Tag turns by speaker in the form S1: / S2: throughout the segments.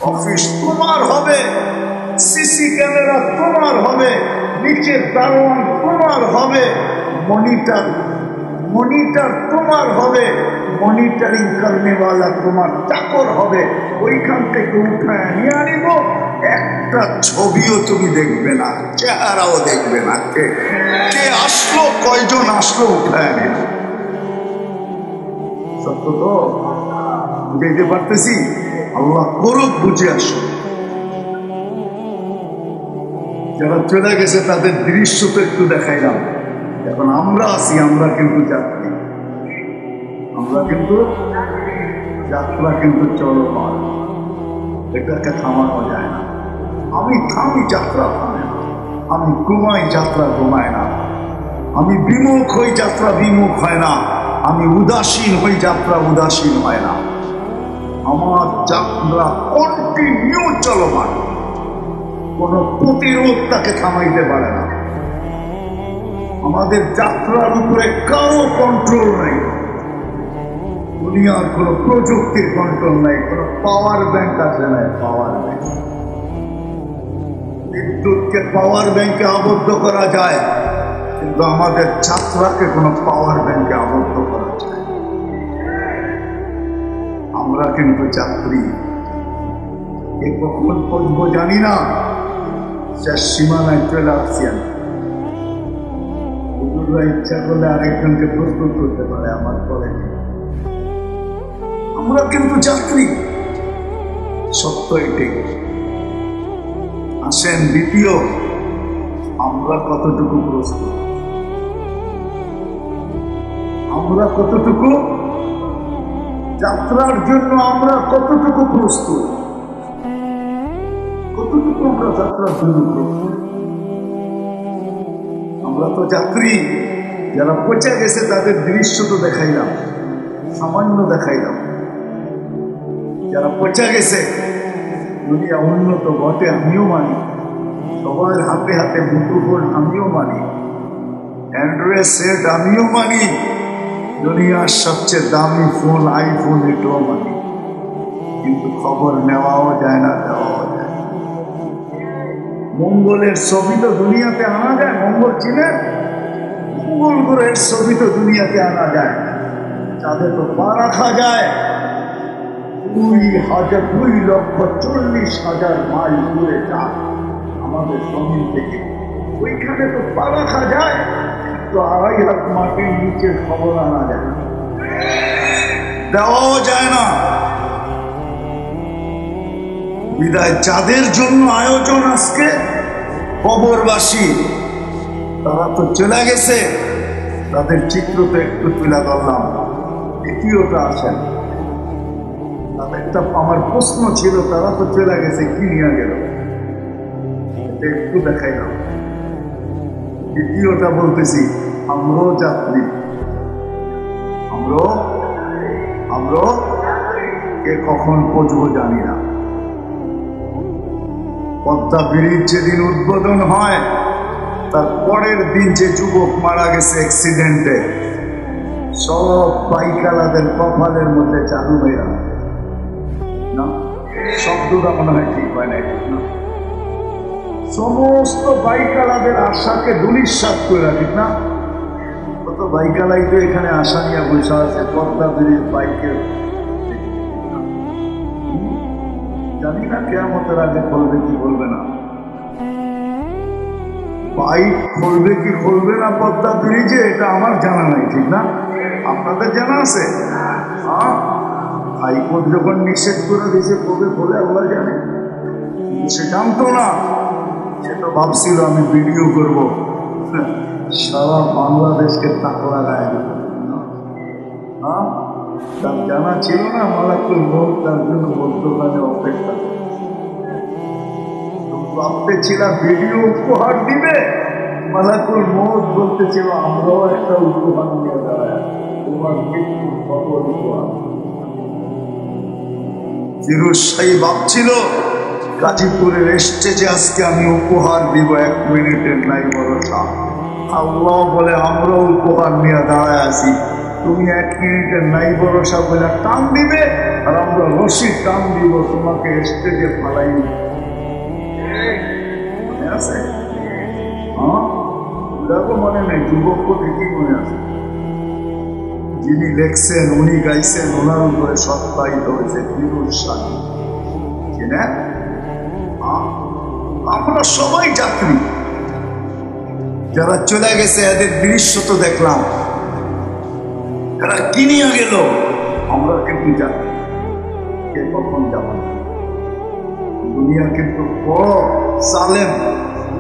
S1: Office তোমার হবে, CC camera তোমার হবে, নিচের দারোয়ান তোমার হবে, মনিটর তোমার হবে, মনিটরিং করনেওয়ালা তোমার চাকর হবে। ওইখান থেকে উঠায় নিয়ে আনিব, একটা ছবিও তুমি দেখবে না, চেহারাও দেখবে না, কে আসলো, কয়জন আসলো, উঠায় নিল। সত্য তো বুঝাইতে পারতেছি? আল্লাহ করুক, বুঝে আসো। যারা চলে গেছে তাদের দৃশ্য তো একটু দেখাইলাম। এখন আমরা আছি, আমরা কিন্তু যাত্রী, আমরা কিন্তু যাত্রা কিন্তু চলমান, এটাকে থামানো যায় না। আমি থামি, যাত্রা থামে না। আমি ঘুমাই, যাত্রা ঘুমায় না। আমি বিমুখ হই, যাত্রা বিমুখ হয় না। আমি উদাসীন হই, যাত্রা উদাসীন হয় না। আমার যাত্রা কন্টিনিউ চলমান, কোন প্রতিরোধ তাকে থামাইতে পারে না। আমাদের যাত্রার উপরে কারো কন্ট্রোল নাই, দুনিয়ার কোন প্রযুক্তির কন্ট্রোল নাই, কোন পাওয়ার ব্যাংক আছে নাই। পাওয়ার ব্যাংক, বিদ্যুৎকে পাওয়ার ব্যাংকে আবদ্ধ করা যায়, কিন্তু আমাদের যাত্রাকে কোন পাওয়ার ব্যাংকে আবদ্ধ করা যায়। আমরা কিন্তু যাত্রী, এ কখন পৌঁছবো জানি না, শেষ সীমানায় চলে আসছি। ইচ্ছা করলে আরেকজনকে প্রস্তুত করতে পারে আমার পরে। আমরা কিন্তু যাত্রী, সত্য এটাই। আসেন দ্বিতীয়, আমরা কতটুকু প্রস্তুত, আমরা কতটুকু যাত্রার জন্য, আমরা কতটুকু প্রস্তুত, কতটুকু আমরা যাত্রার জন্য প্রস্তুত। আমরা তো যাত্রী, যারা পচে গেছে তাদের দৃশ্য তো দেখাইলাম, সামান্য দেখাইলাম। যারা পচে গেছে, দুনিয়া উন্নত বটে, আমিও মানি। সবার হাতে হাতে মুঠোফোন, আমিও মানি। অ্যান্ড্রয়েড সেট, আমিও মানি। দুনিয়ার সবচেয়ে দামি ফোন আইফোন, এটাও মানি। কিন্তু খবর নেওয়াও যায় না, দেওয়াও যায় না। মঙ্গলের ছবি তো দুনিয়াতে আনা যায়, মঙ্গল চিনেন? মঙ্গল গ্রহের ছবি তো দুনিয়াতে আনা যায়, চাঁদে তো পা রাখা যায়। 2,40,000 মাইল দূরে চাঁদ আমাদের জমিন থেকে, ওইখানে তো পা রাখা যায়, তো 2.5 হাত মাটির নিচের খবর আনা যায় না, দেওয়াও যায় না। বিদায় যাদের জন্য আয়োজন আজকে, কবরবাসী, তারা তো চলে গেছে, তাদের চিত্র তো একটু তুলে ধরলাম। দ্বিতীয়টা আসেন, তাদেরটা আমার প্রশ্ন ছিল, তারা তো চলে গেছে, কি নিয়ে গেল, এটা একটু দেখাইলাম। দ্বিতীয়টা বলতেছি, আমরাও যাত্রী, আমরা কে কখন পৌঁছবো জানি না। পদ্মা ব্রিজ যেদিন উদ্বোধন হয়, তার পরের দিন যে যুবক মারা গেছে অ্যাক্সিডেন্টে, সব বাইকালাদের কপালের মধ্যে চালু হয়ে না, শব্দটা মনে হয় ঠিক হয় না, সমস্ত বাইকালাদের আশাকে ধূলিসাৎ করে, ঠিক না? কত বাইকালাই তো এখানে আশা নিয়ে বসে আছে, পদ্মা ব্রিজ বাইকের, জানি না কিয়ামতের আগে খুলবে কি খুলবে না, বাইক খুলবে কি খুলবে না পদ্মা ব্রিজে, এটা আমার জানা নাই, ঠিক না? আপনাদের জানা আছে? হ্যাঁ, হাইকোর্ট যখন নিষেধ করে দিয়েছে কবে বলে আল্লাহ জানে, সে জানতো না। সে তো ভাবছিল আমি ভিডিও করব, সারা বাংলাদেশকে তাকলা গায়ে দেব। হ্যাঁ, তার জানা ছিল না মালাকুল মউত তার জন্য মধ্যখানে অপেক্ষা। ভাবতেছিলাম ভিডিও উপহার দিবে, মালাকুল মউত বলতেছিল আমরাও একটা উপহার নিয়ে দাঁড়ায়, তোমার মৃত্যুর খবর উপহার। ফিরোজ শাহী ভাবছিল গাজীপুরের স্টেজে আজকে আমি উপহার দিব, 1 মিনিটের নাই ভরসা। আল্লাহ বলে আমরাও উপহার নিয়ে দাঁড়ায় আছি, তুমি 1 মিনিটে নাই ভরসা বলে টান দিবে, আর আমরা রশি টান দিব তোমাকে স্টেজে ফালাই। মনে আছে? হ্যাঁ, মনে নেই, যুবক ঠিকই মনে আছে। যিনি লেখছেন, উনি গাইছেন, ওনার উপরে সত্যায়িত হয়েছে ফিরোজ শাহ। আমরা সবাই যাত্রী, যারা চলে গেছে এদের দৃশ্য তো দেখলাম, এরা কিনিয়া গেল, আমরা কিন্তু যাত্রী। কে কখন যাব? দুনিয়া কিন্তু বড় জালেম।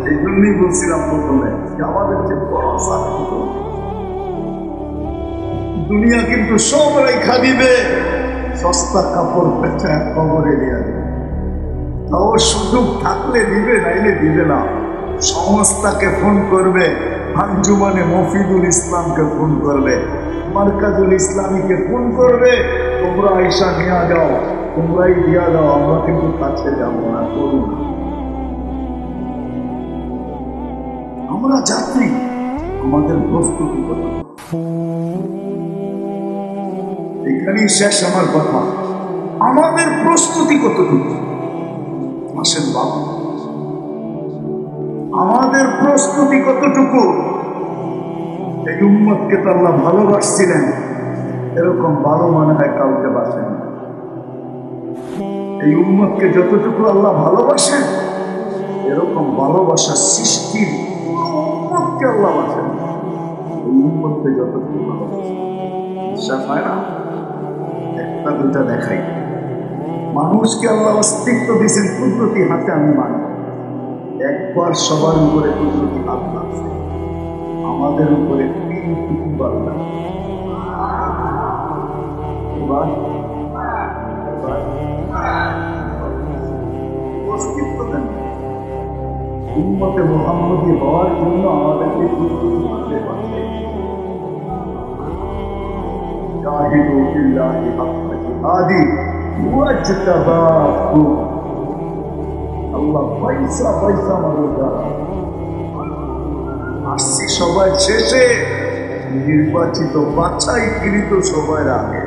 S1: এই জন্যই বলছিলাম প্রথমে যে আমাদের যে বড় জালেম, দুনিয়া কিন্তু সব রেখা দিবে, সস্তা কাপড় পেঁচা কবরে দিয়ে দিবে। তাও সুযোগ থাকলে দিবে, নাইলে দিবে না। সংস্থাকে ফোন করবে, আঞ্জুমানে মফিদুল ইসলামকে ফোন করবে, মার্কাজুল ইসলামীকে ফোন করবে, তোমরা আইসা নিয়ে যাও, তোমরাই দিয়া যাও, আমরা কিন্তু কাছে যাবো না, করুন। আমরা যাত্রী, আমাদের প্রস্তুতি করি। এখানেই শেষ আমার কথা। আমাদের প্রস্তুতি কতটুকু? আসেন বাবা, আমাদের প্রস্তুতি কতটুকু? এই উম্মতকে তো আল্লাহ ভালোবাসছিলেন, এরকম ভালো মনে হয় কাউকে বাসেন। এই উম্মতকে যতটুকু আল্লাহ ভালোবাসেন, এরকম ভালোবাসার সৃষ্টির উম্মতকে আল্লাহ বাসেন। এই উম্মতকে যতটুকু ভালোবাসেন, বিশ্বাস হয় না? একটা দুটা দেখাই। মানুষকে আল্লাহ অস্তিত্ব দিয়েছেন কুদরতি হাতে, আমি মানি। একবার সবার উপরে কুদরতি হাত লাগছে, আমাদের উপরে 3-3 বার লাগছে। অস্তিত্ব দেন উম্মতে মুহাম্মদী হওয়ার জন্য আমাদেরকে কুদরতি হাতে পাচ্ছে। জাহিদু বিল্লাহি হাক্কা জিহাদি ওয়াজতাবাকুম। আল্লাহ পয়সা পয়সা মারুদা আসছি সবাই শেষে, নির্বাচিত বাছাইকৃত সবার আগে।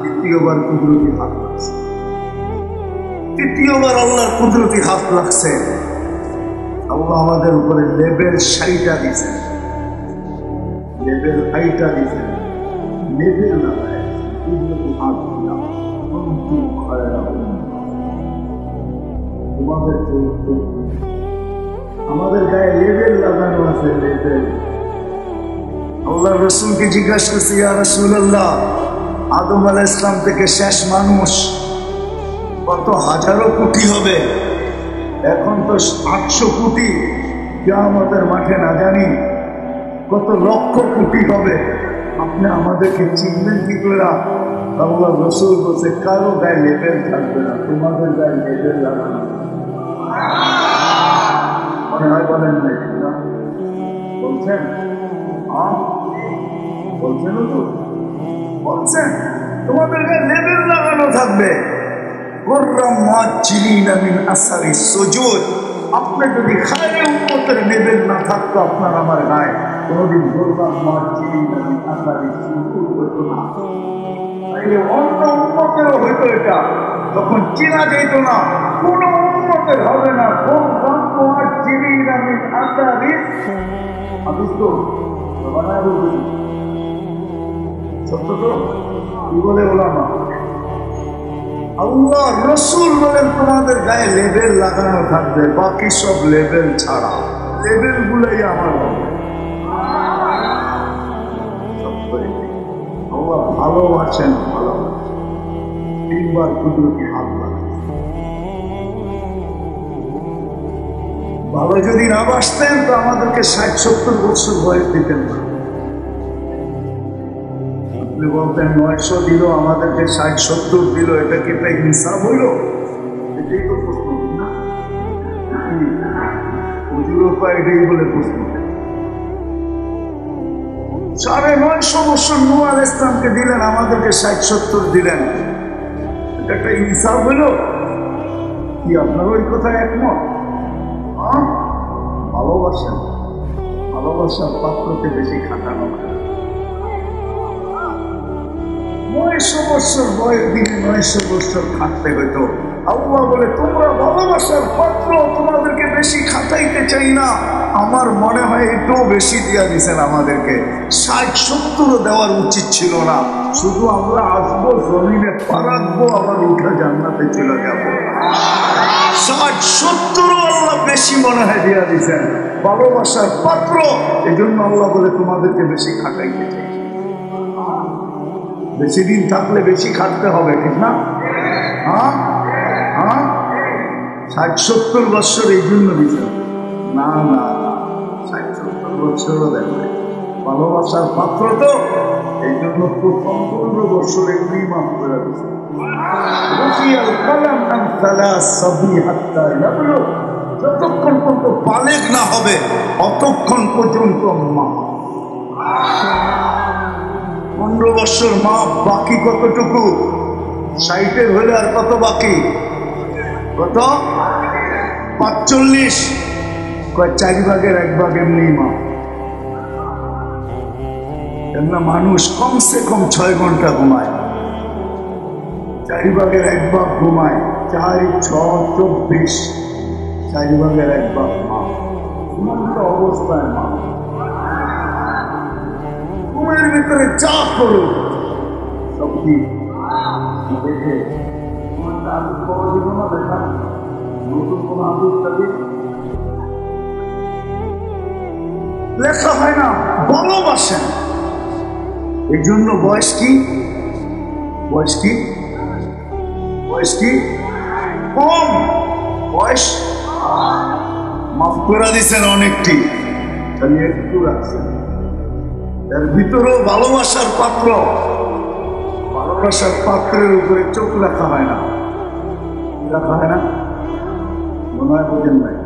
S1: দ্বিতীয়বার কুদরতি হাত লাগছে, তৃতীয়বার আল্লাহর কুদরতি হাত লাগছে। আল্লাহ আমাদের উপরে লেভেল 60টা দিয়েছেন, লেভেল 8টা দিয়েছেন, লেভেল লাগায় কুদরতি হাত দিলাম। তোমাদের আমাদের গায়ে লেবেল লাগানো আছে, লেবেল। আল্লাহ রসুলকে জিজ্ঞাসা করছে, ইয়া রাসূলুল্লাহ, আদম আলাইহিস সালাম থেকে শেষ মানুষ কত হাজারো কোটি হবে? এখন তো 800 কোটি, কিয়ামতের মাঠে না জানি কত লক্ষ কোটি হবে। আপনি আমাদেরকে চিনবেন কি করে? আল্লাহ রসুল বলছে, কারো গায়ে লেবেল থাকবে না, তোমাদের গায়ে লেবেল লাগানো। মনে হয় বলেন নাই না? বলছেন? বলছেন তো, বলছেন তোমাদের গায়ে লেবেল লাগানো থাকবে। আপনি যদি খায় উম্মতের লেবেল না থাকতো আপনার আমার গায়ে, কোনদিন অন্য উম্মতেরও হইতো, এটা তখন চিনা যেত না, কোন উম্মতের হবে না। সত্য তো কি বলে ওলামা? আল্লাহ রসুল বলেন তোমাদের গায়ে লেবেল লাগানো থাকবে, বাকি সব লেবেল ছাড়া। লেবেল গুলোই আমার আল্লাহ ভালোবাসেন, ভালোবাসেন। 3বার কুদরতি হাত লাগান। ভালো যদি না বাসতেন তো আমাদেরকে 60-70 বছর বয়স দিতেন না। আপনি বলতেন 900 দিল, আমাদেরকে 60-70 দিল, এটা কি একটা হিসাব হইল? এটাই তো প্রশ্ন না, এটাই বলে প্রশ্ন। 950 বছর নূহ আলাইহিস সালামকে দিলেন, আমাদেরকে 60-70 দিলেন, এটা একটা হিসাব হইল? কি আপনার ওই কথায় একমত? ভালোবাসেন, ভালোবাসার পাত্রকে বেশি খাটানো হয়। 900 বছর বয়স, দিনে 900 বছর খাটতে হইতো। আল্লাহ বলে তোমরা ভালোবাসার পাত্র, তোমাদেরকে বেশি খাটাইতে চাই না। আমার মনে হয় একটু বেশি দিয়া দিচ্ছেন আমাদেরকে। 60-70 দেওয়ার উচিত ছিল না। শুধু আমরা আসবো, জমিনে পা রাখবো, আবার উঠে জান্নাতে চলে যাবো। 60-70 আল্লাহ বেশি মনে হয় দিয়া দিচ্ছেন। ভালোবাসার পাত্র, এই জন্য আল্লাহ বলে তোমাদেরকে বেশি খাটাইতে চাই। বেশি দিন থাকলে বেশি খাটতে হবে, ঠিক না? হ্যাঁ হ্যাঁ, 60-70 বছর এই জন্য দিচ্ছেন না। না, 60-70 বছরও দেখবে ভালোবাসার পাত্র তো, এই জন্য প্রথম 15 বছর এমনি মাফ করে দিচ্ছে। যতক্ষণ পর্যন্ত বালেগ না হবে অতক্ষণ পর্যন্ত মা। 15 বছর মা, বাকি কতটুকু? 60-এর হলে আর কত বাকি? কত? 45। 4 ভাগের 1 ভাগ এমনি মা। এমনা মানুষ কমসে কম 6 ঘন্টা ঘুমায়, 4 ভাগের 1 ভাগ ঘুমায়। 4, 6, 24, 4 ভাগের 1 ভাগ মা। ঘুমন্ত অবস্থায় মা। ঘুমের ভিতরে চা করো সব কি দেখে নতুন কোন লেখা হয় না, ভালোবাসেন। এই জন্য বয়স কি? বয়স কি? বয়স কি? কম বয়স মাফ করে দিচ্ছেন অনেকটি, খালি একটু রাখছেন। এর ভিতরেও ভালোবাসার পাত্র। ভালোবাসার পাত্রের উপরে চোখ রাখা হয় না। রাখা হয় না, মনে হয় বোঝেন নাই।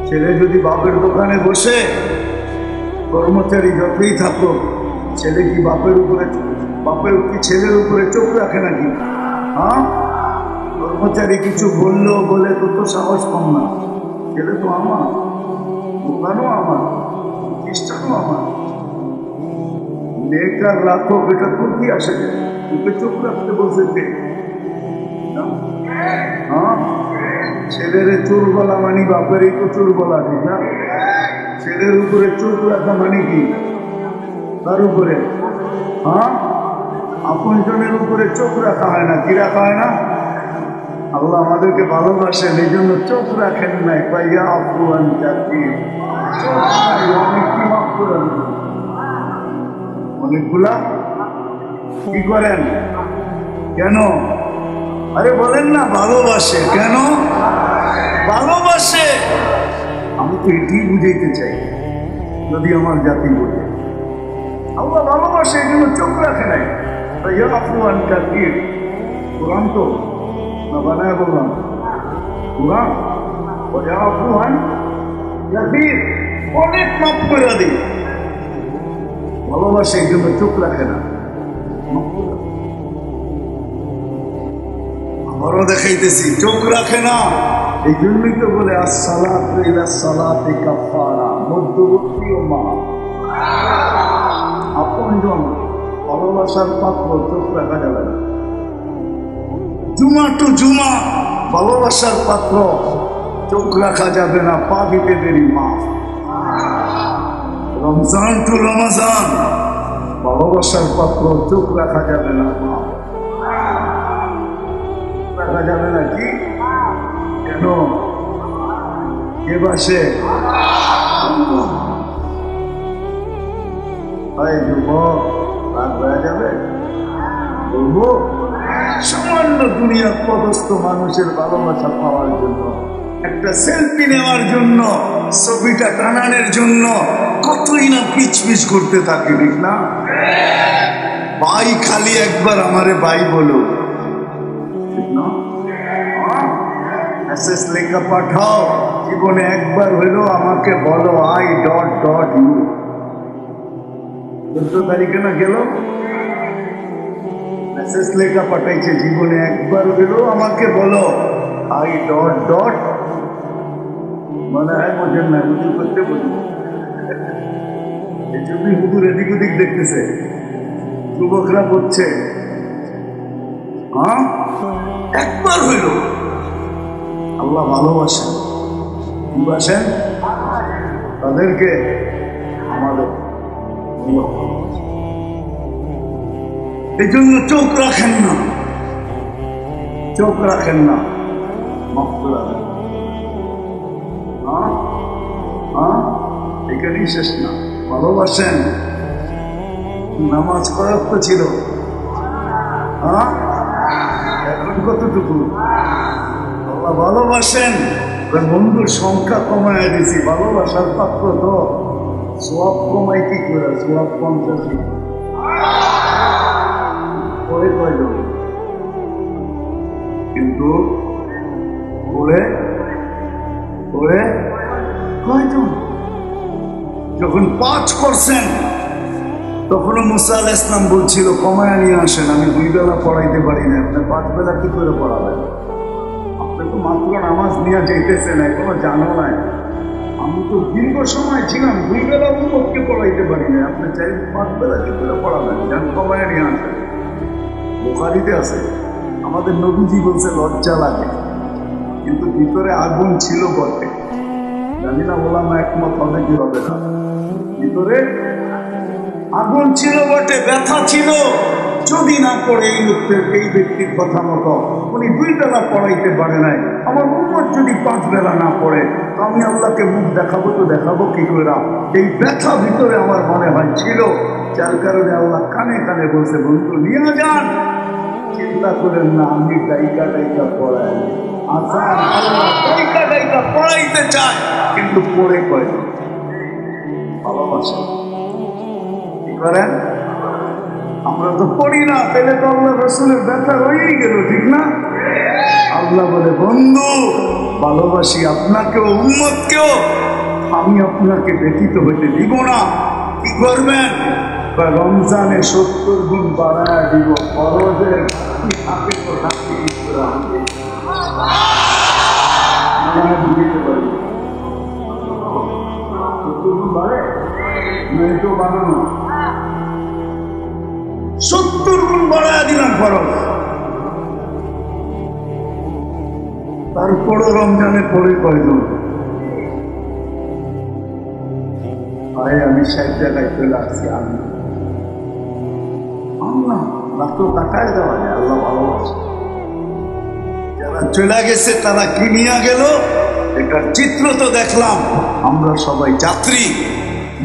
S1: ছেলে যদি বাপের দোকানে বসে, কর্মচারী যতই থাকো, ছেলে কি বাপের কি ছেলের উপরে চোখ রাখে নাকি? হ্যাঁ, কর্মচারী কিছু বললো বলে তো সাহস কম না। ছেলে তো আমার, দোকানও আমার, খ্রিস্টানও আমার। নেকার রাখো, এটা তোর কি আসে? তোকে চোখ রাখতে বলছে। হ্যাঁ, ছেলের চোর বলা মানি বাপেরই তো চোর বলা, ঠিক না? ছেলের উপরে চোখ রাখা মানে কি? তার উপরে। হ্যাঁ, আপন জনের উপরে চোখ রাখা হয় না। কি রাখা হয় না? আল্লাহ আমাদেরকে ভালোবাসেন, এই জন্য চোখ রাখেন নাই। পাইয়া আফুয়ান জাতি অনেকটি মাফ করে অনেকগুলা কি করেন? কেন? আরে বলেন না, ভালোবাসে। কেন ভালোবাসে? আমি তো এটি বুঝাইতে চাই, যদি আমার জাতি বোঝে। আল্লাহ ভালোবাসে, এই জন্য চোখ রাখে নাই। আফুয়ান জাতি কোরআন তো না বানায় বললাম, কোরআন আফুয়ান জাতি অনেক মাফ করে দিই। ভালোবাসে, এই জন্য চোখ রাখে না। আবারও দেখাইতেছি, চোখ রাখে না। এই জন্যই তো বলে আসসালাতু ইলা সালাতি কাফারা, মধ্যবর্তী ও মা। আপনজন ভালোবাসার পাত্র, চোখ রাখা যাবে না। জুমা টু জুমা ভালোবাসার পাত্র, চোখ রাখা যাবে না। পা দিতে দেরি মা। রমজান টু রমজান ভালোবাসার পাত্র, চোখ রাখা যাবে না মা। রাখা যাবে না। কি? কেন? কে বাসে? যুবক, রাত হয়ে যাবে বলবো, সামান্য দুনিয়ার পদস্থ মানুষের ভালোবাসা পাওয়ার জন্য, একটা সেলফি নেওয়ার জন্য, ছবিটা টানানোর জন্য কতই না পিচপিচ করতে থাকে, ঠিক না? ভাই খালি একবার আমারে ভাই বলো, ঠিক না? মেসেজ লেখা পাঠাও, জীবনে একবার হইলো আমাকে বলো I.U। 14 তারিখে না গেল, মেসেজ লেখা পাঠাইছে, জীবনে একবার হইলো আমাকে বলো I. মনে হয় বোঝেন না, হুজুর করতে বলবো। এই জন্যই হুজুর এদিক ওদিক দেখতেছে, যুবকরা বলছে হ্যাঁ, একবার হইল। আল্লাহ ভালোবাসেন, ভালোবাসেন তাদেরকে, আমাদের। এই জন্য চোখ রাখেন না, চোখ রাখেন না, মাফ করে দেন। এখানেই শেষ না, ভালোবাসেন। নামাজ করার তো ছিল, এখন কতটুকু? আল্লাহ ভালোবাসেন, বন্ধুর সংখ্যা কমায় দিছি, ভালোবাসার পাত্র তো। সোয়াব কমাই কি করে? সোয়াব 50 পরে কয়জন, কিন্তু পরে পরে কয়জন? যখন 5 করছেন তখনও মুসা আলাইহিস সালাম বলছিল কমায় নিয়ে আসেন, আমি 2 বেলা পড়াইতে পারি না, আপনি 5 বেলা কি করে পড়াবেন? আপনি তো মাত্র নামাজ নিয়ে যাইতেছেন, এখনো জানো নাই। আমি তো দীর্ঘ সময় ছিলাম, 2 বেলা উম্মতকে পড়াইতে পারি না, আপনি চাই 5 বেলা কি করে পড়াবেন? যান কমায় নিয়ে আসেন। বুখারীতে আছে, আমাদের নবীজি বলছে লজ্জা লাগে, কিন্তু ভিতরে আগুন ছিল বটে। জানি না ওলামা একমত হবে কি হবে না, ভিতরে আগুন ছিল বটে, ব্যথা ছিল। যদি না পড়ে এই লোকদের, এই ব্যক্তির কথা মতো উনি 2 বেলা পড়াইতে পারে নাই, আমার উম্মত যদি 5 বেলা না পড়ে তো আমি আল্লাহকে মুখ দেখাবো তো দেখাবো কি করে? এই ব্যথা ভিতরে আমার মনে হয় ছিল, যার কারণে আল্লাহ কানে কানে বলছে, বন্ধু নিয়ে যান, চিন্তা করেন না, আমি গায়িকা গায়িকা পড়াই। আসান, আল্লাহ গায়িকা গায়িকা পড়াইতে চায়, কিন্তু পড়ে কয় ভালোবাসে কি করেন? আমরা তো পড়ি না, তাহলে তো আল্লাহ রসুলের ব্যথা হয়েই গেল, ঠিক না? আল্লাহ বলে, বন্ধু ভালোবাসি আপনাকেও, উম্মতকেও, আমি আপনাকে ব্যতীত হইতে দিব না। কি করবেন? রমজানে 70 গুণ বাড়ায় দিব, ফরজের থাকে তো রাখি বাড়ে নয় তো বানানো, 70 গুণ বাড়ায় দিলাম ফরজ। তারপরও রমজানে পড়ে কয়জন? আমি 60 জায়গায় চলে আসছি, আমি আল্লাহ রাত কাটায় দেওয়া যায়, আল্লাহ ভালোবাসে। যারা চলে গেছে তারা কি নিয়ে গেল, এটার চিত্র তো দেখলাম। আমরা সবাই যাত্রী,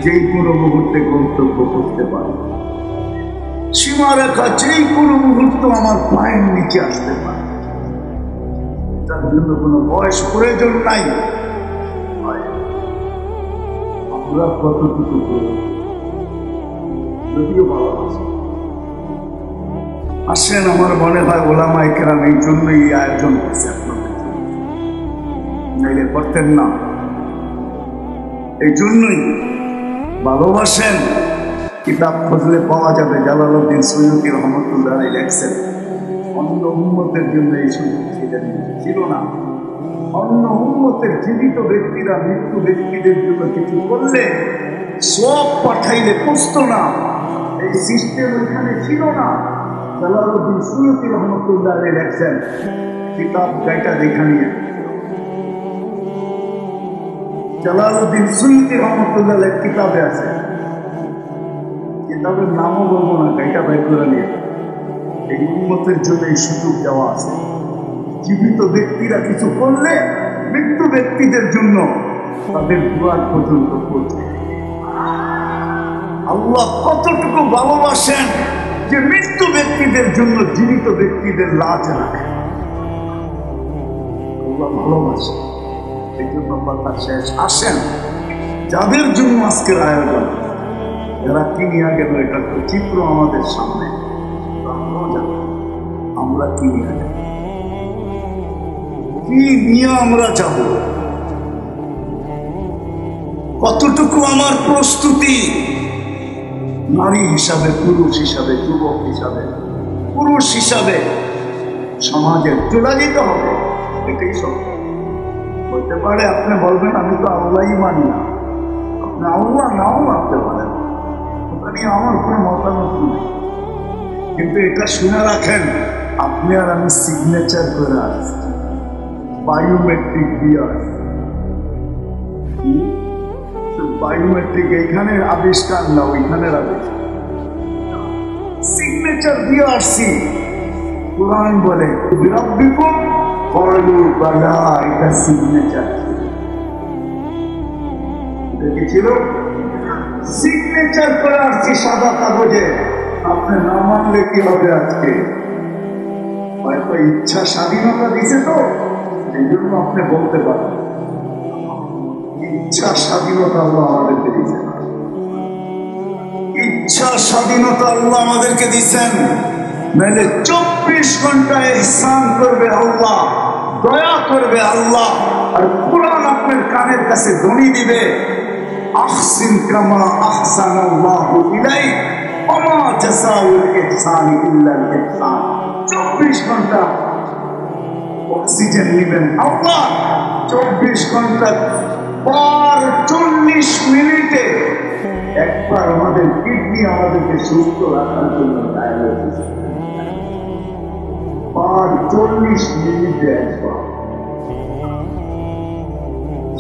S1: যেই কোনো মুহূর্তে গন্তব্য করতে পারি। সীমারেখা যেই কোনো মুহূর্ত আমার পায়ের নিচে আসতে পারে, তার জন্য কোনো বয়স প্রয়োজন নাই। আমরা কতটুকু যদিও ভালোবাসি। আসেন, আমার মনে হয় ওলামায়ে কেরাম এই জন্যই এই আয়োজন করছে, আপনাদের নাইলে করতেন না। এই জন্যই ভালোবাসেন। কিতাব খুঁজলে পাওয়া যাবে, জালালউদ্দিন সুয়ুতী রহমতুল্লাহ আলাইহি লেখছেন, অন্য উম্মতের জন্য এই সুযোগ ছিল না। অন্য উম্মতের জীবিত ব্যক্তিরা মৃত্যু ব্যক্তিদের জন্য কিছু করলে সব পাঠাইলে পুষত না, এই সিস্টেম ওইখানে ছিল না। জালালউদ্দিন সুয়ুতী রহমতুল্লাহ আলাইহি লেখছেন, কিতাব গাইটা দেখা নিয়ে, জালালউদ্দিন সুয়ুতী রহমতুল্লাহ আলাইহি কিতাবে আছে, কিতাবের নামও বলবো না, গাইটা বের করে নিয়ে। এই উম্মতের জন্য এই সুযোগ দেওয়া আছে। জীবিত ব্যক্তিরা কিছু করলে মৃত্যু ব্যক্তিদের জন্য তাদের দুয়ার পর্যন্ত পৌঁছে। আল্লাহ কতটুকু ভালোবাসেন যে মৃত্যু ব্যক্তিদের জন্য জীবিত ব্যক্তিদের লাজ রাখেন। আল্লাহ ভালোবাসেন, এই জন্য কথা শেষ। আসেন, যাদের জন্য আজকের আয়োজন, যারা কি নিয়ে গেল, এটা তো চিত্র আমাদের সামনে। আমরা কি নিয়ে গেল, কি নিয়ে আমরা যাব, কতটুকু আমার প্রস্তুতি, নারী হিসাবে, পুরুষ হিসাবে, যুবক হিসাবে, পুরুষ হিসাবে সমাজের চলে যেতে হবে। এটাই সব বলতে পারে। আপনি বলবেন আমি তো আল্লাহই মানি না, আপনি আল্লাহ নাও মানতে পারেন, ওটা নিয়ে আমার কোনো মতামত নেই। কিন্তু এটা শুনে রাখেন, আপনি আর আমি সিগনেচার করে আসছি, বায়োমেট্রিক দিয়ে আসছি। বায়োমেট্রিক এইখানের আবিষ্কার না, ওইখানের আবিষ্কার। সিগনেচার দিয়ে আসছি। কোরআন বলে বিরাব্বিকুম ক্বালু বালা, এটা সিগনেচার ছিল। সিগনেচার করে আসছি সাদা কাগজে। আপনি না মানলে কি হবে? আজকে হয়তো ইচ্ছা স্বাধীনতা দিছে, তো এই জন্য আপনি বলতে পারেন ইচ্ছা স্বাধীনতা আল্লাহ আমাদেরকে দিয়েছেন। ইচ্ছা স্বাধীনতা আল্লাহ আমাদেরকে দিচ্ছেন, নাহলে 24 ঘন্টা ইহসান করবে আল্লাহ, দয়া করবে আল্লাহ। আর কোরআন আপনার কানের কাছে ধ্বনি দিবে, আহসিন কামা আহসানাল্লাহু ইলাইক ওয়া মা জাযাউল ইহসানি ইল্লাল ইহসান। 24 ঘন্টা অক্সিজেন নেবেন আল্লাহ, 24 ঘন্টা পর 40 মিনিটে একবার আমাদের কিডনি আমাদেরকে সুস্থ রাখার জন্য ডায়ালিসিস, পর 40 মিনিটে একবার।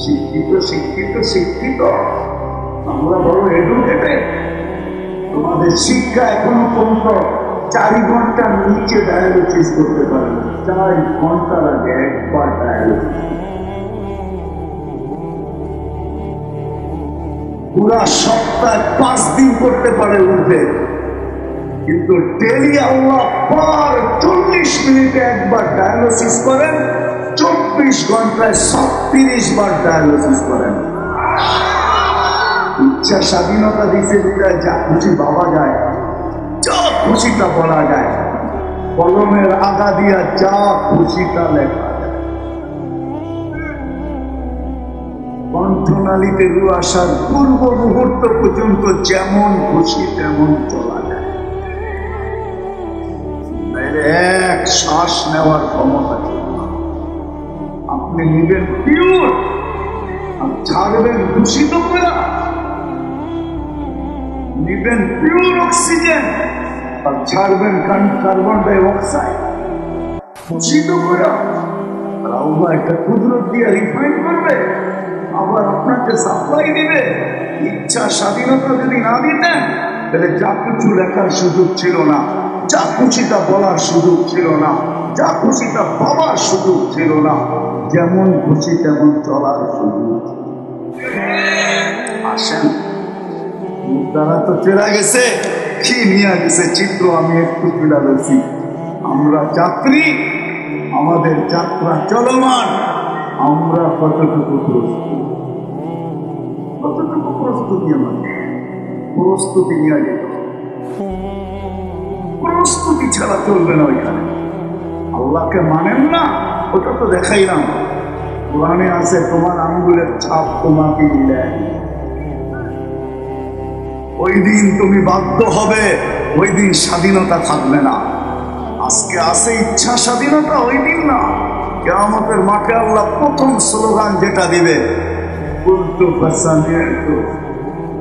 S1: শিক্ষিত শিক্ষিত শিক্ষিত আমরা বড় এডুকেটেড। তোমাদের শিক্ষা এখনো পর্যন্ত 4 ঘন্টার নিচে ডায়ালিসিস করতে পারে না, 4 ঘন্টার আগে একবার ডায়ালিসিস। পুরা সপ্তাহে 5 দিন করতে পারে উঠে, কিন্তু ডেলি আল্লাহ পর 40 মিনিটে একবার ডায়ালিসিস করেন, 24 ঘন্টায় 36 বার ডায়ালিসিস করেন। ইচ্ছা স্বাধীনতা দিছে বিদায় যা খুশি ভাবা যায়, যা খুশিটা বলা যায়, কলমের আগা দিয়া যা খুশিটা লেখা যায়, কণ্ঠনালীতে রু আসার পূর্ব মুহূর্ত পর্যন্ত যেমন খুশি তেমন চলা যায়। এক শ্বাস নেওয়ার ক্ষমতা ছিল না। আপনি নিবেন পিওর আর ছাড়বেন দূষিত করে, নিবেন পিওর অক্সিজেন আর ছাড়বেন কার্বন ডাই অক্সাইড দূষিত করে। আর আল্লাহ একটা কুদরত দিয়ে রিফাইন করবে, আবার আপনাকে সাপ্লাই দিবে। ইচ্ছা স্বাধীনতা যদি না দিতেন তাহলে যা কিছু লেখার সুযোগ ছিল না, যা খুশিটা বলার সুযোগ ছিল না, যা খুশিটা পাওয়ার সুযোগ ছিল না, যেমন খুশি তেমন চলার সুযোগ। আসেন, তারা তো চলে গেছে, কি নিয়ে গেছে চিত্র আমি একটু তুলে ধরছি। আমরা যাত্রী, আমাদের যাত্রা চলমান। আমরা কতটুকু প্রস্তুতি, কতটুকু প্রস্তুতি, আমাদের প্রস্তুতি নিয়ে যেত। প্রস্তুতি ছাড়া চলবে না। ওইখানে আল্লাহকে মানেন না, ওটা তো দেখাইলাম। কোরআনে আছে তোমার আঙ্গুলের ছাপ তোমাকে দিলে, ওই দিন তুমি বাধ্য হবে, ওই দিন স্বাধীনতা থাকবে না। আজকে আছে ইচ্ছা স্বাধীনতা, ওই দিন না। কিয়ামতের মাঠে আল্লাহ প্রথম স্লোগান যেটা দিবে, কুলতু ফাসানিয়াতু,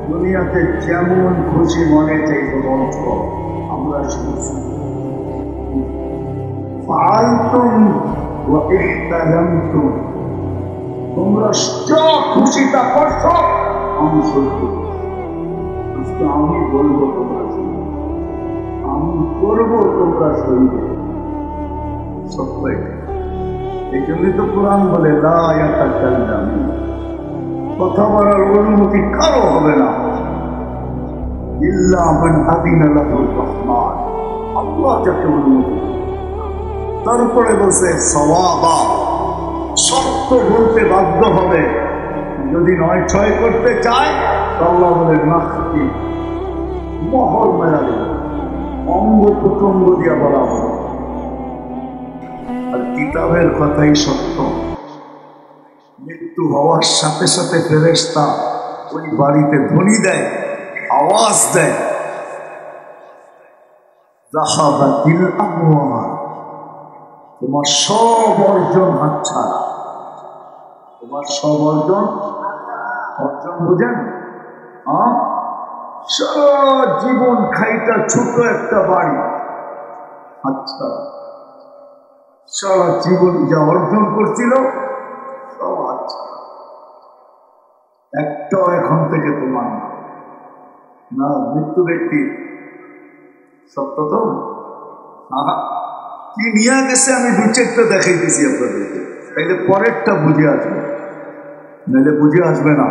S1: দুনিয়াতে যেমন খুশি মনে চাইতো বঞ্চ আমরা শুনছি। ফাআলতুম ওয়া ইহতালামতুম, তোমরা যা খুশিটা করছো আমি সহ্য, আমি বলবো তোমরা শুনবে, আমি করবো তোমরা শুনবে। সত্যি এই জন্যই তো কোরআন বলে লা ইয়াতাকাল্লামু, কথা বলার অনুমতি কারো হবে না, ইল্লা মান আযিনা লাহুর রহমান, আল্লাহ যাকে অনুমতি। তারপরে বলছে সাওয়াবা, সত্য বলতে বাধ্য হবে। যদি 9-6 করতে চায় আল্লাহ বলে নাস্তি, মহর মেরা দেবে, অঙ্গ প্রত্যঙ্গ দিয়া বলা হবে। আর কিতাবের কথাই সত্য। মৃত্যু হওয়ার সাথে সাথে ফেরেশতা ওই বাড়িতে ধ্বনি দেয়, আওয়াজ দেয়, যাহাবাতিল আমওয়াল, তোমার সব অর্জন হাতছাড়া। তোমার সব অর্জন, অর্জন বুঝেন? সারা জীবন খাইটা ছোট একটা বাড়ি, আচ্ছা সারা জীবন যা অর্জন করছিল সব আচ্ছা, একটাও এখন থেকে তোমার না। না, মৃত্যু ব্যক্তি সত্য তো। কি নিয়ে গেছে আমি দু চারটা দেখাইতেছি আপনাদেরকে, তাইলে পরেরটা বুঝে আসবে, নাহলে বুঝে আসবে না।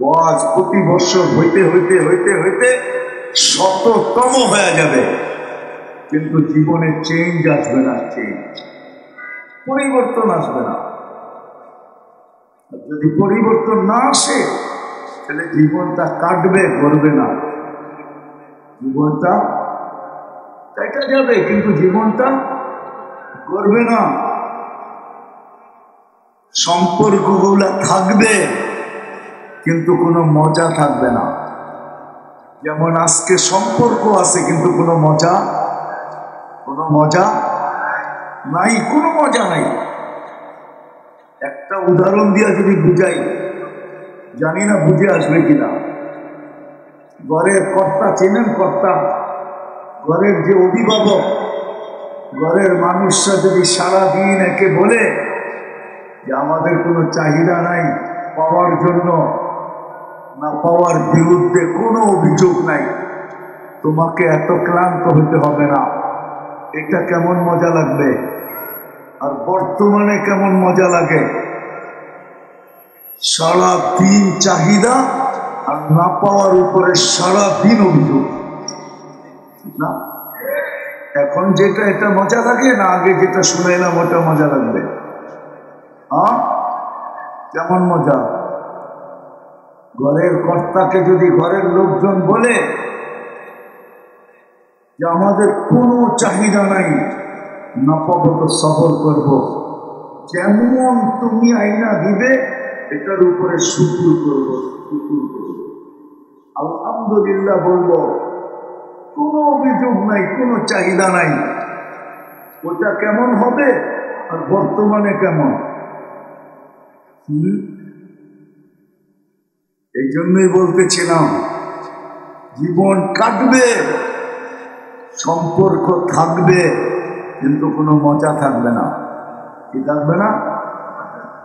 S1: ওয়াজ প্রতি বছর হইতে হইতে হইতে হইতে শততম হয়ে যাবে, কিন্তু জীবনে চেঞ্জ আসবে না, চেঞ্জ পরিবর্তন আসবে না। যদি পরিবর্তন না আসে তাহলে জীবনটা কাটবে, গড়বে না। জীবনটা কেটে যাবে কিন্তু জীবনটা গড়বে না। সম্পর্কগুলা থাকবে কিন্তু কোনো মজা থাকবে না। যেমন আজকে সম্পর্ক আছে কিন্তু কোনো মজা নাই, কোনো মজা নাই। একটা উদাহরণ দিয়ে যদি বুঝাই, জানি না বুঝে আসবে কিনা। ঘরের কর্তা চেনেন? কর্তা, ঘরের যে অভিভাবক, ঘরের মানুষরা যদি সারাদিন একে বলে যে আমাদের কোনো চাহিদা নাই, পাওয়ার জন্য না পাওয়ার বিরুদ্ধে কোনো অভিযোগ নাই, তোমাকে এত ক্লান্ত হতে হবে না, এটা কেমন মজা লাগবে? আর বর্তমানে কেমন মজা লাগে? সারা দিন চাহিদা আর না পাওয়ার উপরে সারা দিন অভিযোগ না। এখন যেটা এটা মজা লাগে না, আগে যেটা শুনাইলাম ওটা মজা লাগবে? হ্যাঁ, কেমন মজা? ঘরের কর্তাকে যদি ঘরের লোকজন বলে যে আমাদের কোনো চাহিদা নাই, না পাবো তো সফর করবো, যেমন তুমি আইনা দিবে এটার উপরে শুকর করবো, আলহামদুলিল্লাহ বলবো, কোনো অভিযোগ নাই, কোনো চাহিদা নাই। ওটা কেমন হবে আর বর্তমানে কেমন? এই জন্যই বলতেছিলাম, জীবন কাটবে, সম্পর্ক থাকবে কিন্তু কোনো মজা থাকবে না। কি থাকবে না?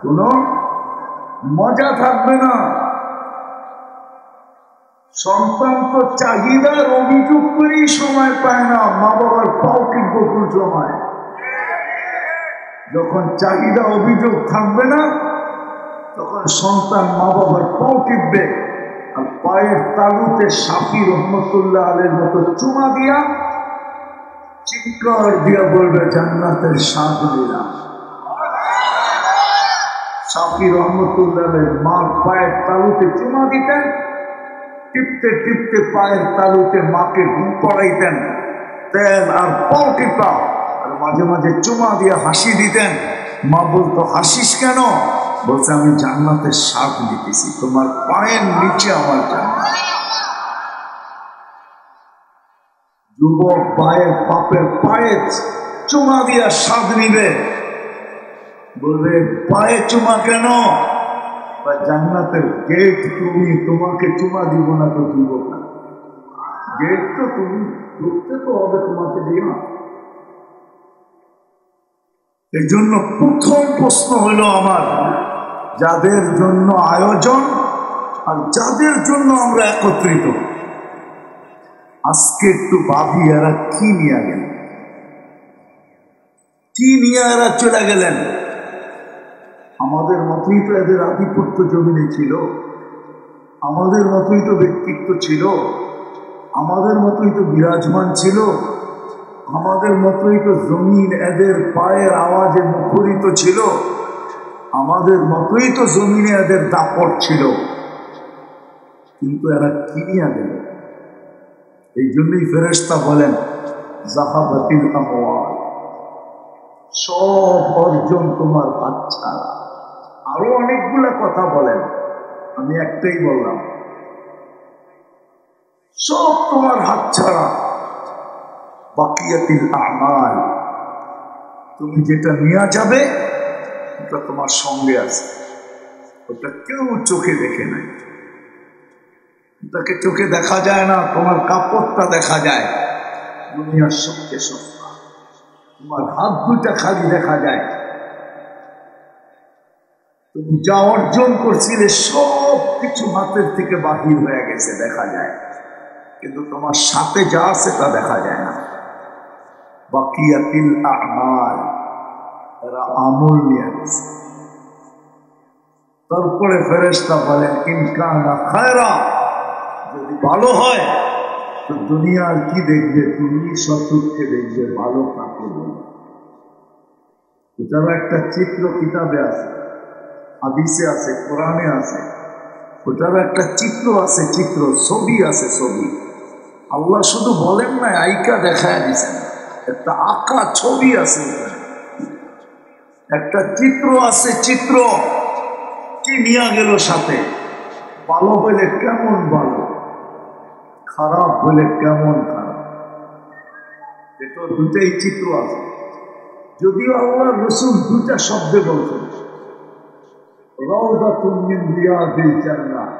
S1: কোনো মজা থাকবে না। সন্তান তো চাহিদার অভিযোগ করেই সময় পায় না, মা বাবার পাও টিপব কোন সময়? যখন চাহিদা অভিযোগ থাকবে না তখন সন্তান মা বাবার পাও টিপবে, আর পায়ের তালুতে শাফি রহমতুল্লাহ আলাইহির মতো চুমা দিয়া চিৎকার দিয়া বলবে জান্নাতের স্বাদ দিলাম। শাফি রহমতুল্লাহ আলাইহির মার পায়ের তালুতে চুমা দিতেন, টিপতে টিপতে পায়ের তালুতে মাকে ঘুম পড়াইতেন, তেল আর পাও টিপা, আর মাঝে মাঝে চুমা দিয়ে হাসি দিতেন। মা বলতো হাসিস কেন? বলছে আমি জান্নাতের স্বাদ নিতেছি, তোমার পায়ের নিচে আমার জান্নাত। যুবক পায়ের বাপের পায়ে চুমা দিয়া স্বাদ নিবে, বলবে পায়ে চুমা কেন? জান্নাতের গেট তুমি, তোমাকে চুমা দিব না তো দিব না, গেট তো তুমি ঢুকতে তো হবে, তোমাকে দিও না। এই জন্য প্রথম প্রশ্ন হলো আমার, যাদের জন্য আয়োজন আর যাদের জন্য আমরা একত্রিত, আজকে একটু ভাবি এরা কি নিয়ে গেলেন, কি নিয়ে এরা চলে গেলেন? আমাদের মতোই তো এদের আধিপত্য জমিনে ছিল, আমাদের মতোই তো ব্যক্তিত্ব ছিল, আমাদের মতোই তো বিরাজমান ছিল, আমাদের মতোই তো জমিন এদের পায়ের আওয়াজে মুখরিত ছিল, আমাদের মতোই তো জমিনে এদের দাপট ছিল, কিন্তু এরা কি নিয়ে গেল? এই জন্যই ফেরেশতা বলেন যাহাবাতিল আমওয়াল, সব অর্জন তোমার হাতছাড়া। আরো অনেকগুলা কথা বলেন, আমি একটাই বললাম, সব তোমার হাতছাড়া। বাকিয়াতিল আমাল, তুমি যেটা নিয়ে যাবে ওটা তোমার সঙ্গে আছে, ওটা কেউ চোখে দেখে নাই, ওটাকে চোখে দেখা যায় না, তোমার কাপড়টা দেখা যায়। দুনিয়ার সবচেয়ে সস্তা, তোমার হাত দুটা খালি দেখা যায়, তুমি যা অর্জন করছিলে সব কিছু হাতের থেকে বাহির হয়ে গেছে দেখা যায়, কিন্তু তোমার সাথে যা আছে তা দেখা যায় না। বাকিয়াতিল আমাল, তারা আমল নিয়ে গেছে। তারপরে ফেরেশতা বলেন ইন কানা খায়রা, যদি ভালো হয় তো দুনিয়ার কি দেখবে, তুমি সচক্ষে দেখবে ভালো কাকে বলে। এটারও একটা চিত্র কিতাবে আছে, হাদিসে আছে, কোরআনে আছে। ওটারও একটা চিত্র আছে, চিত্র ছবি আছে, ছবি। আল্লাহ শুধু বলেন না, আইকা দেখায় দিচ্ছেন, একটা আঁকা ছবি আছে, একটা চিত্র আছে, চিত্র কি নিয়ে গেল সাথে। ভালো হইলে কেমন ভালো, খারাপ হইলে কেমন খারাপ, এটা দুটাই চিত্র আছে। যদিও আল্লাহ রসুল দুটা শব্দে বলছেন, রাউদাতুম মিন রিয়াদিল জান্নাহ,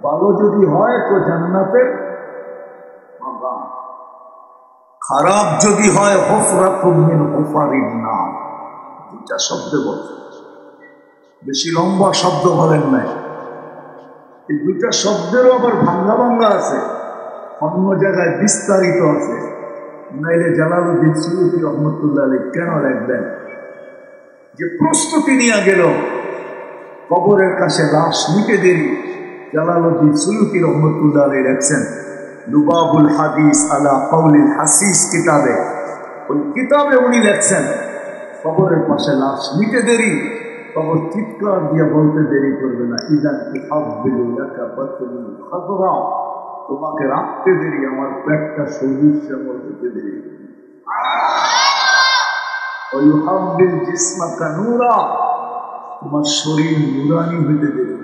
S1: ভালো যদি হয় তো জান্নাতের বাগান, খারাপ যদি হয় হুফরাতুম মিন হুফারিন নার। দুটা শব্দে বলছেন, বেশি লম্বা শব্দ বলেন নাই। এই দুটা শব্দেরও আবার ভাঙ্গা ভাঙ্গা আছে, অন্য জায়গায় বিস্তারিত আছে। নাইলে জালালউদ্দিন সুয়ুতী রহমতুল্লাহ আলাইহি কেন লিখবেন যে প্রস্তুতি নিয়ে গেল কবরের কাছে লাশ নিতে দেরি। জালালউদ্দিন সুয়ুতী রহমতুল্লাহ আলাইহি লিখছেন লুবাবুল হাদিস আলা কাউলিল হাসিস কিতাবে, ওই কিতাবে উনি লিখছেন কবরের পাশে লাশ নিতে দেরি, কবর চিৎকার দিয়ে বলতে দেরি করবে না, ইদান ইহাব্বিলু লাকা বাতনুল খাদরা, তোমাকে রাখতে দেরি, আমার পেটটা সবুজ শ্যামল হতে দেরি। ওয়া ইউহাব্বিল জিসমাকা নূরা, তোমার শরীর নূরানি হতে দেরি।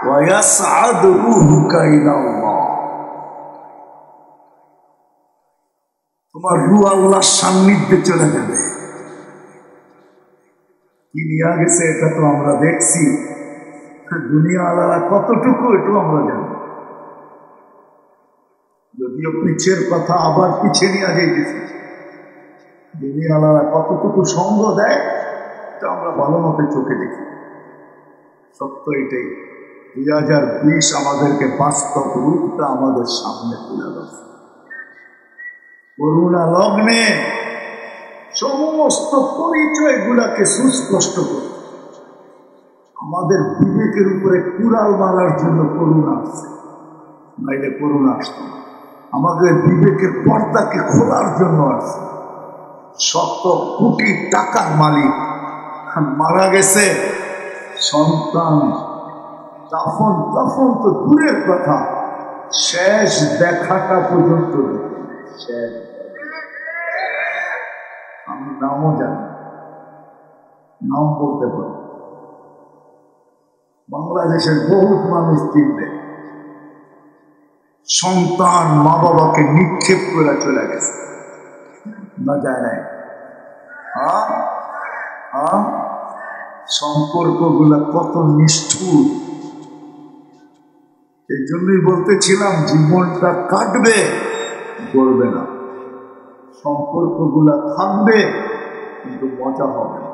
S1: ওয়া ইয়াসআদু রূহুকা ইলা আল্লাহ, তোমার রূহ আল্লাহর সান্নিধ্যে চলে যাবে। কি নিয়ে গেছে এটা তো আমরা দেখছি, দুনিয়া আলাদা কতটুকু এটু আমরা জানি। যদিও পিছের কথা আবার পিছে নিয়ে যাইতেছি, দুনিয়া আলাদা কতটুকু সঙ্গ দেয় এটা আমরা ভালো মতো চোখে দেখি। সত্য এটাই, 2020 আমাদেরকে বাস্তব রূপটা আমাদের সামনে তুলে ধরছে। করুণা লগ্নে সমস্ত পরিচয়গুলাকে সুস্পষ্ট করে আমাদের বিবেকের উপরে কুড়াল মারার জন্য করুণা আসছে, নাইলে করুণা আসত না। আমাদের বিবেকের পর্দাকে খোলার জন্য আসছে। শত কোটি টাকার মালিক মারা গেছে, সন্তান দাফন দাফন তো দূরের কথা, শেষ দেখাটা পর্যন্ত শেষ। আমি নামও জানি, নাম বলতে পারি, বাংলাদেশের বহুত মানুষ চিনবে। সন্তান মা বাবাকে নিক্ষেপ করে চলে গেছে, না যায় নাই। সম্পর্কগুলা কত নিষ্ঠুর। এই জন্যই বলতেছিলাম জীবনটা কাটবে, করবে না, সম্পর্কগুলা থাকবে কিন্তু মজা হবে না,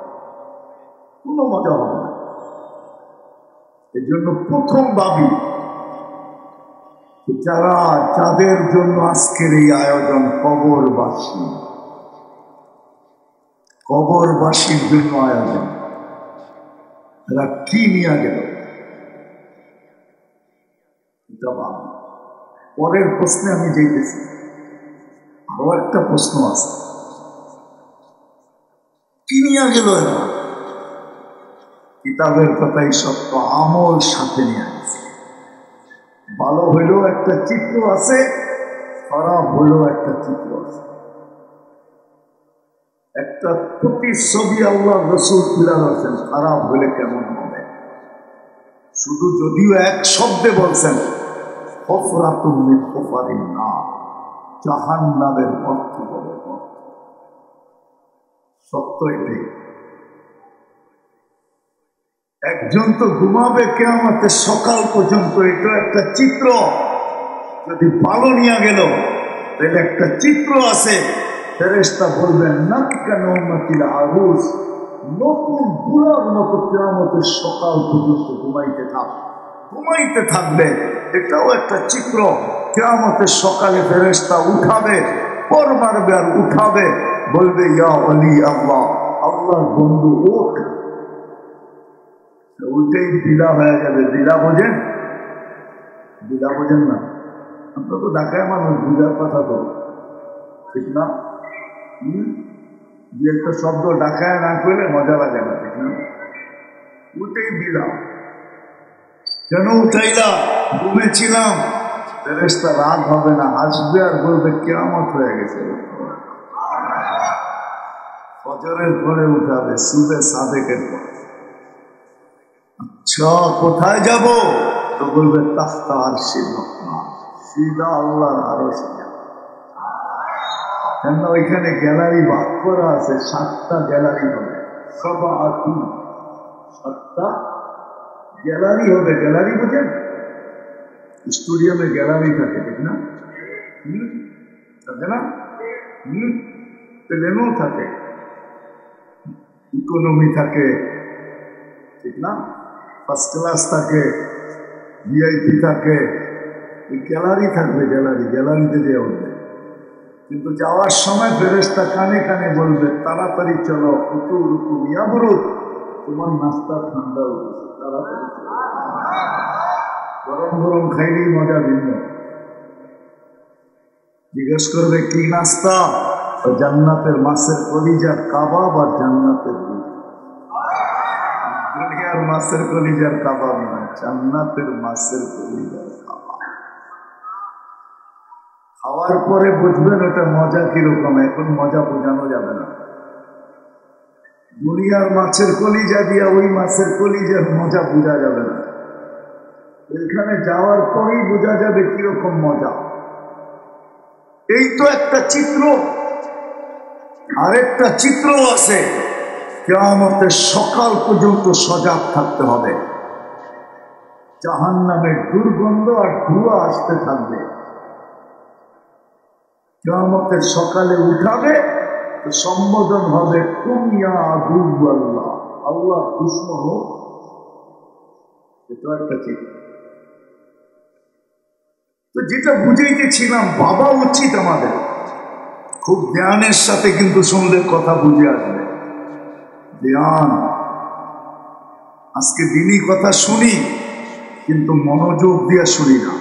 S1: কোনো মজা হবে না। এই জন্য প্রথম ভাবি যারা যাদের জন্য আজকের এই আয়োজন, কবরবাসী, কবরবাসীর জন্য আয়োজন, এরা কি নিয়ে গেল এটা ভাবি। পরের প্রশ্নে আমি যেতেছি, আরো একটা প্রশ্ন আছে, কি নিয়ে গেল এরা? কিতাবের কথাই সত্য, আমল সাথে নিয়ে গেছে। ভালো হইলেও একটা চিত্র আছে, খারাপ হইলেও একটা চিত্র আছে। একটা প্রতিচ্ছবি আল্লাহ রসুল তুলে ধরছেন, খারাপ হইলে কেমন হবে। শুধু যদিও এক শব্দে বলছেন হুফরাতুম মিন হুফারিন নার, জাহান্নামের অর্থ হবে। সত্য এটাই। একজন তো ঘুমাবে কিয়ামতের সকাল পর্যন্ত, এটা একটা চিত্র। যদি ভালো নিয়ে গেল তাহলে একটা চিত্র আছে, ফেরেশতা বলবেন নাকা নওমাতিল আরুস, নতুন বুড়ার মতো কিয়ামতের সকাল পর্যন্ত ঘুমাইতে থাকবে। এটাও একটা চিত্র। কিয়ামতের সকালে ফেরেশতা উঠাবে, পর মারবে আর উঠাবে, বলবে ইয়া ওলি আল্লাহ, আল্লাহর বন্ধু ওঠ। ওইটাই দিলা হয়ে যাবে। দিলা বোঝেন? দিলা বোঝেন না? আপনার তো ঢাকায় মানুষ, বুঝার কথা তো, ঠিক না? যে একটা শব্দ ঢাকায় না করলে মজা লাগে না, ঠিক না? ওইটাই দিলাম। কেন উঠাইলা? ঘুমেছিলাম। ফেরেশতা রাগ হবে না, আসবে আর বলবে কিয়ামত হয়ে গেছে। ফজরের পরে উঠাবে, সুবে সাদেকের পরে। আচ্ছা কোথায় যাব? তো বলবে তাখতা আরশির রহমান, সিধা আল্লাহর আরশে। কেন ওইখানে গ্যালারি ভাগ করা আছে, 7টা গ্যালারি হবে। 7টা গ্যালারি হবে। গ্যালারি বোঝেন? স্টুডিয়ামে গ্যালারি থাকে, ঠিক না? থাকে না? প্লেনও থাকে, ইকোনমি থাকে, ঠিক না? ফার্স্ট ক্লাস থাকে, ভিআইপি থাকে। গ্যালারি থাকবে, গ্যালারিতে যে উঠবে। কিন্তু যাওয়ার সময় ফেরেশতা কানে কানে বলবে তাড়াতাড়ি চলো, তোমার নাস্তা ঠান্ডা উঠেছে, তাড়াতাড়ি চলো। গরম গরম খাইলেই মজা ভিন্ন। জিজ্ঞেস করবে কি নাস্তা? জান্নাতের মাছের কলিজার কাবাব আর জান্নাতের দুনিয়ার মাছের কলিজার কাবাব নয়, জান্নাতের মাছের কলিজার কাবাব। খাওয়ার পরে বুঝবেন ওটা মজা কিরকম। এখন মজা বোঝানো যাবে না। দুনিয়ার মাছের কলিজা দিয়া ওই মাছের কলিজার মজা বোঝা যাবে না। এখানে যাওয়ার পরেই বোঝা যাবে কিরকম মজা। এই তো একটা চিত্র। আরেকটা চিত্র আছে, কিয়ামতের সকাল পর্যন্ত সজাগ থাকতে হবে। জাহান্নামের দুর্গন্ধ আর ধোঁয়া আসতে থাকবে। কিয়ামতের সকালে উঠাবে তো সম্বোধন হবে কুমিয়া আদুল্লাহ, আল্লাহ দুশমন হোক। এটা একটা চিত্র। তো যেটা বুঝাইতেছিলাম, বাবা উচিত আমাদের খুব ধ্যানের সাথে কিন্তু শুনলে কথা বুঝে আসবে। ধ্যান। আজকে দিনই কথা শুনি কিন্তু মনোযোগ দিয়ে শুনি না।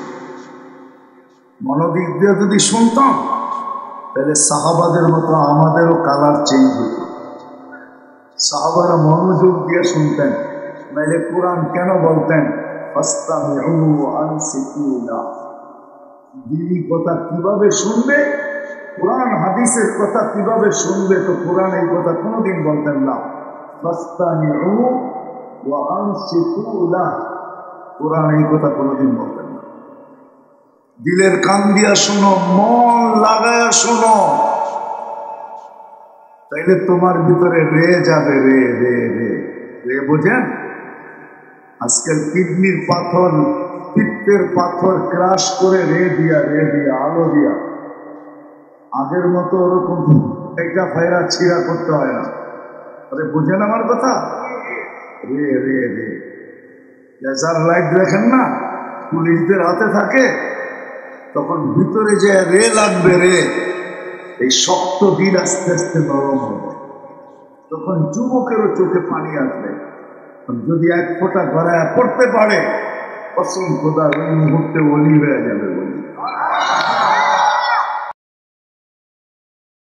S1: মনোযোগ দিয়ে যদি শুনতাম তাহলে সাহাবাদের মতো আমাদেরও কালার চেঞ্জ হতো। সাহাবারা মনোযোগ দিয়ে শুনতেন, নাইলে কোরআন কেন বলতেন ফাসতামিউ আনসিতু লা। দিনই কথা কিভাবে শুনবে, কোরআন হাদিসের কথা কিভাবে শুনবে, তো কোরআন এই কথা কোনোদিন বলতেন না। ফাসতামিউ ওয়া আনসিতু লা, কোরআন এই কথা কোনোদিন বলতেন না। দিলের কান দিয়া শোনো, মন লাগায়া শোনো, তাইলে তোমার ভিতরে রে যাবে। রে রে রে রে বোঝেন? আজকাল কিডনির পাথর, পিত্তের পাথর ক্রাশ করে রে দিয়া আলো দিয়া, আগের মতো ওরকম একটা ফায়রা ছিঁড়া করতে হয় না। আরে বোঝেন আমার কথা? রে রে রে লেজার লাইট দেখেন না, পুলিশদের হাতে থাকে, তখন ভিতরে যে রে লাগবে, রে এই শক্ত দিন আস্তে আস্তে নরম হবে। তখন যুবকেরও চোখে পানি আসবে। যদি এক ফোঁটা গড়ায় পড়তে পারে, কসম খোদার ওই মুহূর্তে ওলি হয়ে যাবে। বলি